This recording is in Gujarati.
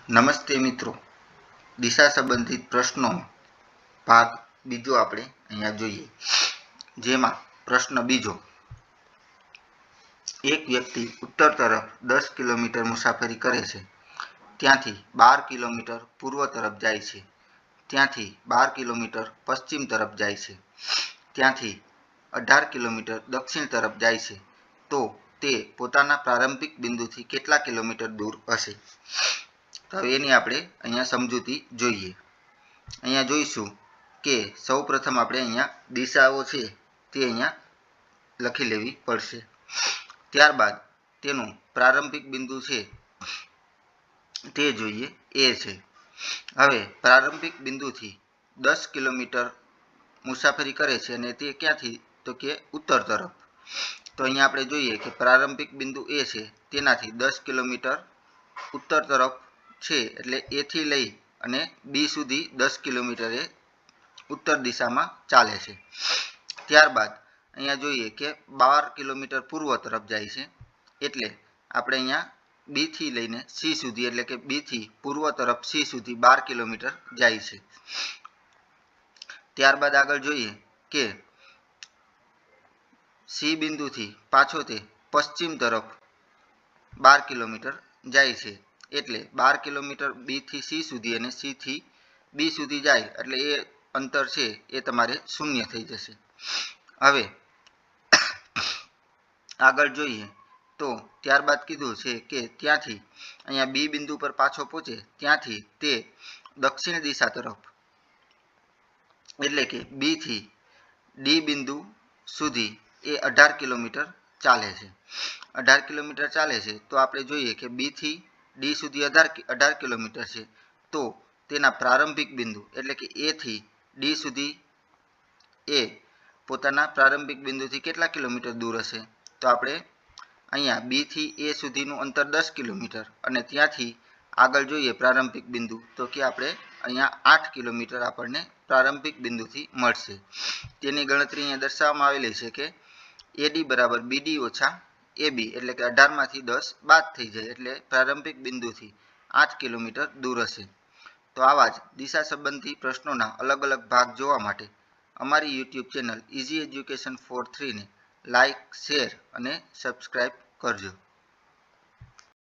નમસ્તે મિત્રો, દિશા સંબંધિત પ્રશ્નો ભાગ બીજો આપણે અહીંયા જોઈએ, જેમાં પ્રશ્ન બીજો, એક વ્યક્તિ ઉત્તર તરફ 10 કિલોમીટર મુસાફરી કરે છે, ત્યાંથી 12 કિલોમીટર પૂર્વ તરફ જાય છે, ત્યાંથી 12 કિલોમીટર પશ્ચિમ તરફ જાય છે, ત્યાંથી 18 કિલોમીટર દક્ષિણ તરફ જાય છે, તો તે પોતાના પ્રારંભિક બિંદુથી કેટલા કિલોમીટર દૂર હશે? તો એની આપણે અહીંયા સમજૂતી જોઈએ. અહીંયા જોઈશું કે સૌ પ્રથમ આપણે અહીંયા દિશાઓ છે તે અહીંયા લખી લેવી પડશે. ત્યારબાદ તેનું પ્રારંભિક બિંદુ છે તે જોઈએ, એ છે. હવે પ્રારંભિક બિંદુથી 10 કિલોમીટર મુસાફરી કરે છે અને તે ક્યાંથી? તો કે ઉત્તર તરફ. તો અહીંયા આપણે જોઈએ કે પ્રારંભિક બિંદુ એ છે, તેનાથી 10 કિલોમીટર ઉત્તર તરફ છે, એટલે એથી લઈ અને બી સુધી 10 કિલોમીટર એ ઉત્તર દિશામાં ચાલે છે. ત્યારબાદ અહીંયા જોઈએ કે 12 કિલોમીટર પૂર્વ તરફ જાય છે, એટલે આપણે અહીંયા બી થી લઈને સી સુધી, એટલે કે બી થી પૂર્વ તરફ સી સુધી 12 કિલોમીટર જાય છે. ત્યારબાદ આગળ જોઈએ કે સી બિંદુથી પાછો તે પશ્ચિમ તરફ 12 કિલોમીટર જાય છે, એટલે 12 કિલોમીટર બી થી સી સુધી અને સી થી બી સુધી જાય, એટલે એ અંતર છે એ તમારે શૂન્ય થઈ જશે. હવે આગળ જોઈએ તો ત્યારબાદ કીધું છે કે ત્યાંથી અહીંયા બી બિંદુ પર પાછો પહોંચે, ત્યાંથી તે દક્ષિણ દિશા તરફ, એટલે કે બી થી ડી બિંદુ સુધી એ 18 કિલોમીટર ચાલે છે. 18 કિલોમીટર ચાલે છે, તો આપણે જોઈએ કે બી થી ડી સુધી 18 કિલોમીટર છે, તો તેના પ્રારંભિક બિંદુ, એટલે કે એ થી ડી સુધી એ પોતાના પ્રારંભિક બિંદુથી કેટલા કિલોમીટર દૂર હશે? તો આપણે અહીંયા બી થી એ સુધીનું અંતર 10 કિલોમીટર અને ત્યાંથી આગળ જોઈએ પ્રારંભિક બિંદુ, તો કે આપણે અહીંયા 8 કિલોમીટર આપણને પ્રારંભિક બિંદુથી મળશે. તેની ગણતરી અહીંયા દર્શાવવામાં આવેલી છે કે એડી બરાબર બીડી ઓછા એબી, એટલે કે 18માંથી 10 બાદ થઈ જાય, એટલે પ્રારંભિક બિંદુથી 8 કિલોમીટર દૂર હશે. તો આવા જ દિશા સંબંધી પ્રશ્નોના અલગ અલગ ભાગ જોવા માટે અમારી YouTube channel easy education four 3 ને લાઇક, શેર અને સબસ્ક્રાઈબ કરજો.